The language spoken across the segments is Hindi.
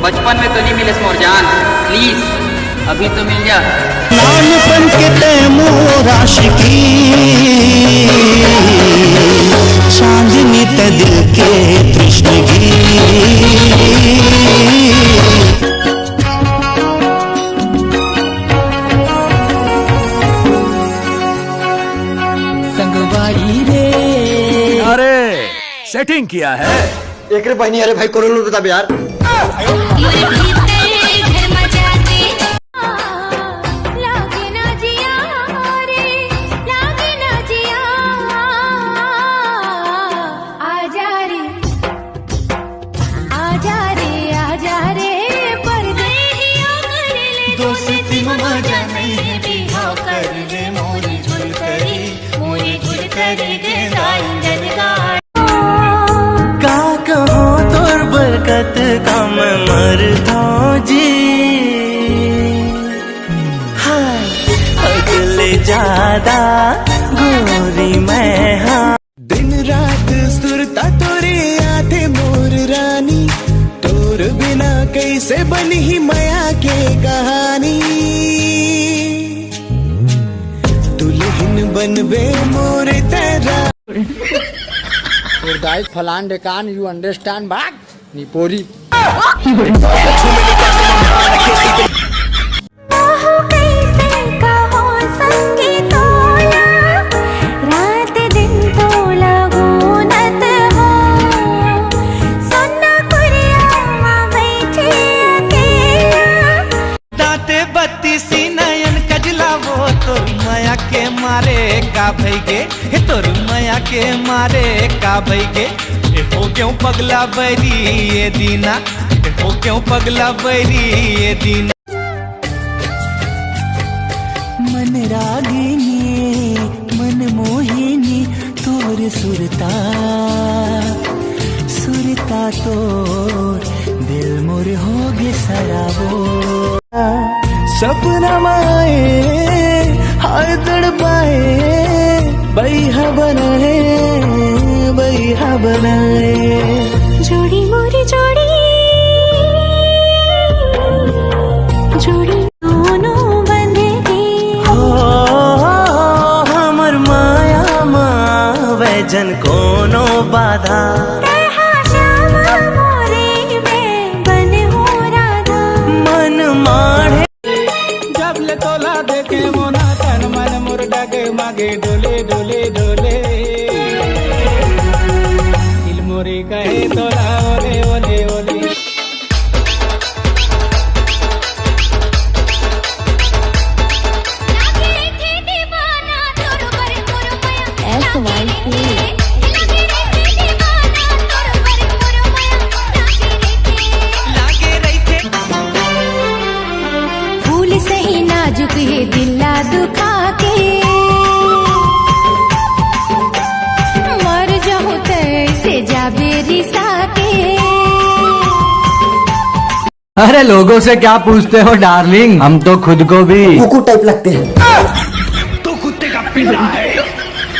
बचपन में तो नहीं मिले मोर जान, प्लीज अभी तो मिल जा। नानपन के तैमूर आशिकी चांदनी ते दिल के तृष्णगी। संगवारी रे अरे सेटिंग किया है एक रे बहनी। अरे भाई कोरोना बता यार। दोस्ती मजा नहीं है बिहा कर ले मोरी झुल करी के जाएंगन का कहो तोर बरकत का मैं मरता जी। हाय अगले ज्यादा गोरी मैं हाँ। दिन रात सुरता तोरे आते मोर रानी, तोर बिना कैसे बनी ही माया के कहानी। दुल्हन बनबे मोरे तेरा गाइस फलान डेकान यू अंडरस्टैंड बात निपोरी। के मारे का भैगे हे तोर माया के मारे का भैगे। हो क्यों पगला बैरी ये दीना, हो क्यों पगला बैरी ये दीना। मन रागिनी मन मोहिनी तोर सुरता सुरता तोर दिल मोर होगे सराबो। सपना माए हाय तड़पाए बैहा बनाए जोड़ी मोरी जोड़ी जोड़ी दोनों बंधेगी। हमर माया माँ वैजन कोनो बाधा। मन माढ़े जब ले तोला देखे मोना तन मन मोर डगे मागे डोले डोले डोले। दिल मोरे कहे तोला ओले ओले ओले। फूल सही नाजुक है दिला दुखा के मर जाऊं तैसे जाबे रिसा के। अरे लोगों से क्या पूछते हो डार्लिंग, हम तो खुद को भी कुकुर टाइप लगते हैं। तो कुत्ते का पिल्ला है,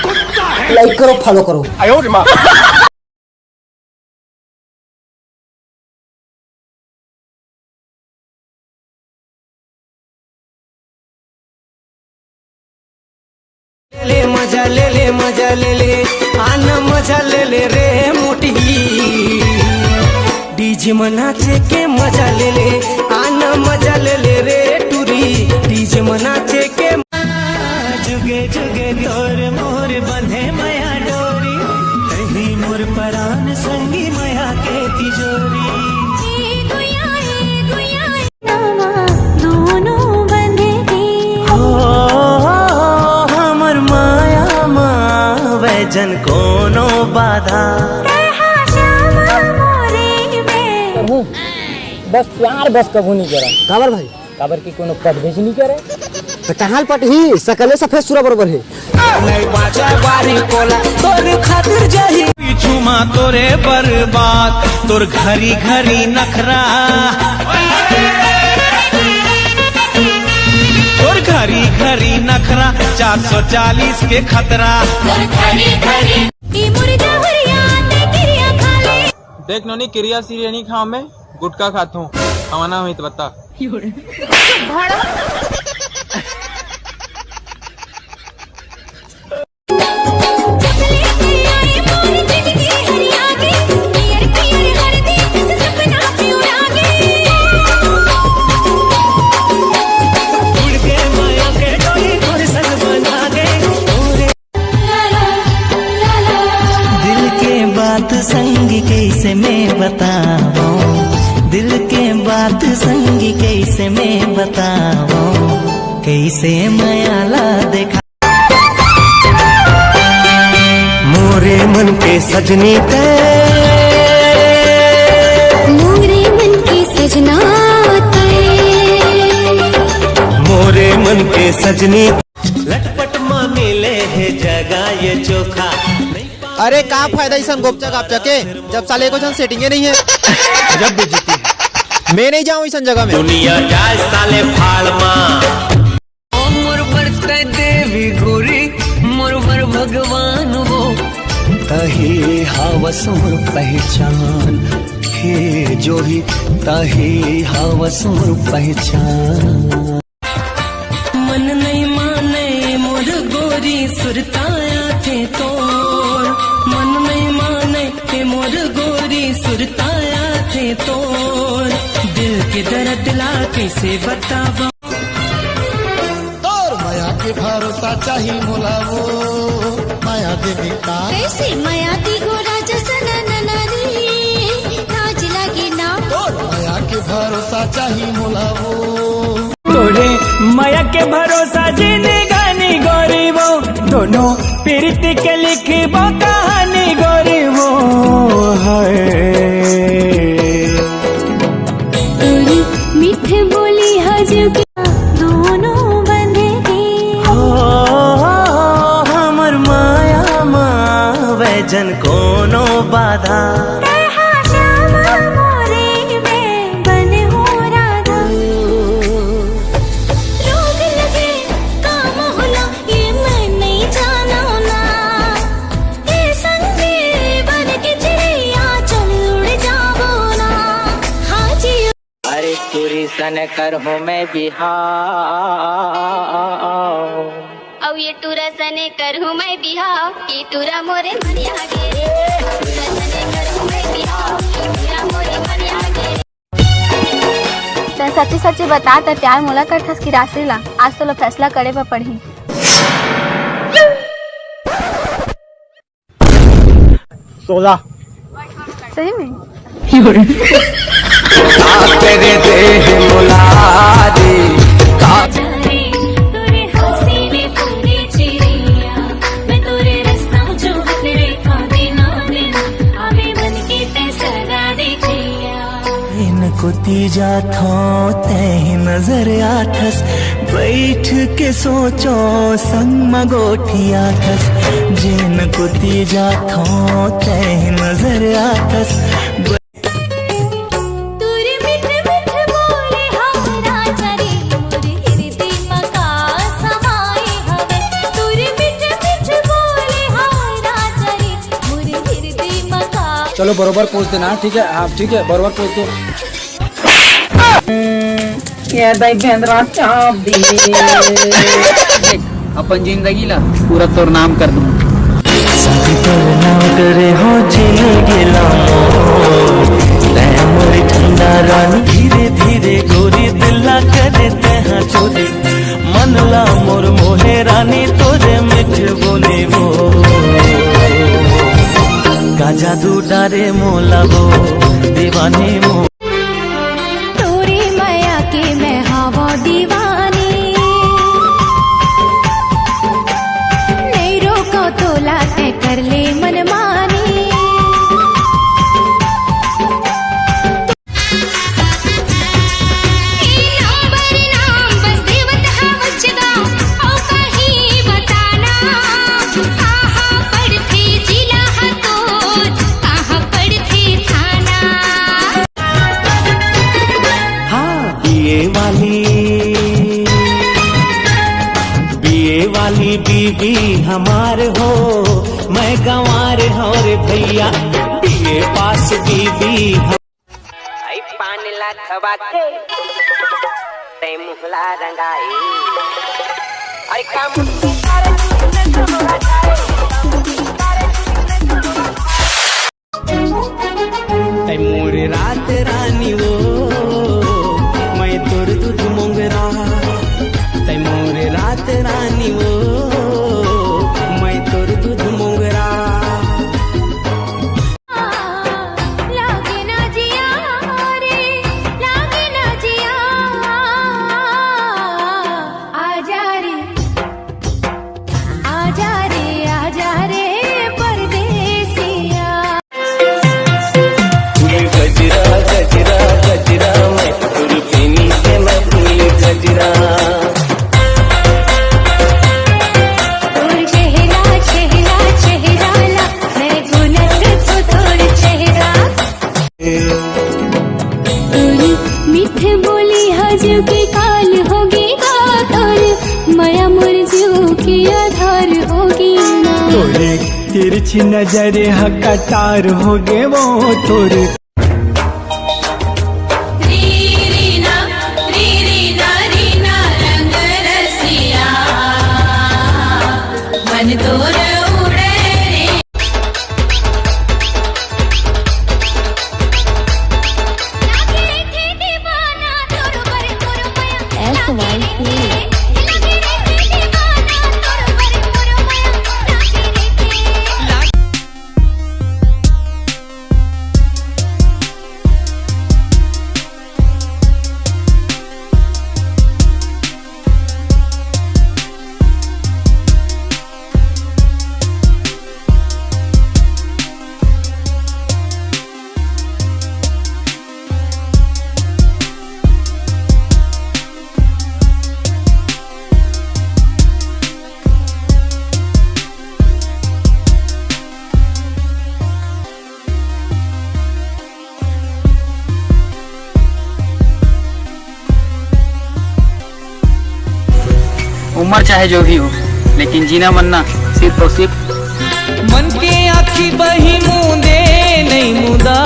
कुत्ता है। लाइक करो फॉलो करो। ले मजा ले मजा ले आना मजा ले रे मोटी। डीजे मनाचे के मजा ले आना मजा ले रे टूरी। डीजे मनाचे के जुगे जुगे तोर मोर बंधे माया डोरी। कहीं मोर परान संगी माया के तिजोरी। दोनों बंधेगी। हमर माया माँ वैजन कोनो बाधा। बस प्यार बस कबू नहीं करा काबर भाई, काबर की कोनो पट भेज नहीं करे तो कहां पट ही सकले सफेद सूरा बरोबर है। नहीं बाजा बारी कोला तोर खातिर जही पीछू मां तोरे बर्बाद। तोर घरी घरी नखरा तोर घरी घरी नखरा 440 के खतरा। देख नोनी क्रिया सीरिया नहीं खाओ, मैं गुटखा खाता हूँ। हमारा हुई तो बता। दिल के बात संग कैसे मैं बताऊं, दिल के बात संग कैसे मैं बताऊं, कैसे मायाला देखा मोरे मन के सजनी ते, मोरे मन के सजना मोरे मन के सजनी लटपट माँ मिले है जगह ये चोखा। अरे का फायदा इसन गोपचा गापचा के जब साले को जन सेटिंग नहीं है। जब बेइज्जती है। मैं नहीं जाऊँ इसन जगह में। दुनिया जाए साले फाड़ माँ। मोर पर देवी गोरी मोर पर भगवान वो तही हवस मोर पहचान, हे जो ही तही हवस मोर पहचान। मन नहीं माने मोर गोरी सुरताया थे तोर, मन नहीं माने के मोर गोरी सुरताया थे तोर, दिल के दर्द ला कैसे बतावा। तोर माया के भरोसा चाहिए मोलावो, माया देवी का कैसे माया दी गोरा जसन नारी नाच लगी ना। तोर माया के भरोसा चाहिए मोलावो, तोरे माया के भरोसा जीने गानी गोरी वो, दोनों पीरित के लिखी वो कहानी गोरी वो है। तेरी मीठे बोली हजू दोनों बंधे हमर माया माँ वैजन कोनो बाधा। सन कर हूँ मैं बिहाव अब ये टूरा सने कर हूँ मैं बिहाव, ये टूरा मोरे मनिया गे रे, टूरा सने कर हूँ मैं बिहाव, ये टूरा मोरे मनिया गे रे। सच्ची सच्ची बता तो प्यार मोला कर थस की राशि ला, आज तो लो फैसला करे पर पड़ी। 16 सही में तेरे देह मुलादी तोरे हसीने पूरी चिड़िया, मैं तोरे रास्ता जो तेरे खाते ना देना, आवे बन के ते सदा देखिया। इनको तीजा थो ते नजर आठस, बैठ के सोचो संग मगोठिया थस, जिन को तीजा थो ते नजर आठस। चलो बरोबर पहुँच देना। ठीक है हाँ ठीक है बरोबर पहुँच दो। अपन जिंदगी ला पूरा तोर नाम कर दूँ। नाम करे हो जिंदगी मोरी ठंडा रानी, धीरे धीरे गोरी दिला करे तहाँ चोरी, मन ला मोर मोहे रानी तोरे मिठ बोले वो, का जादू डारे मोला वो दीवानी मो। तोरी माया के मैं हवा दीवानी, नहीं रोको तो लाते कर ले मनमानी। बीए वाली बीबी हमार हो, मैं गंवार हो रे भैया, बीए पास बीबी। पान ला खबा के ते मुहला रंगाई अरे काम तै मोरे रात रानी वो मैं तोर दूध मोंगरा तै मोरे रात रानी वो मैं तोर दूध मोंगरा लागे ना जिया रे लागे ना जिया आजा रे आजा रे आजा रे परदेसिया गजरा गजरा गजरा मैं तुर पीनी से मैं फूल गजरा तोर चेहरा चेहरा चेहरा ला मैं गुनत तो तोर चेहरा तोरी मीठे बोली हजू के काल होगी गा तोर माया मोर जीव की आधार होगी ना तोरे तिरछी नजरे हकटार हो गे वो तोरे मन तोर उड़े रे लागे थे दीवाना तोर पर तोर माया लागे रे दीवाना तोर पर तोर माया लागे रे उम्र चाहे जो भी हो, लेकिन जीना मरना सिर्फ और सिर्फ मन के आखी बही मुंदे नहीं मुदा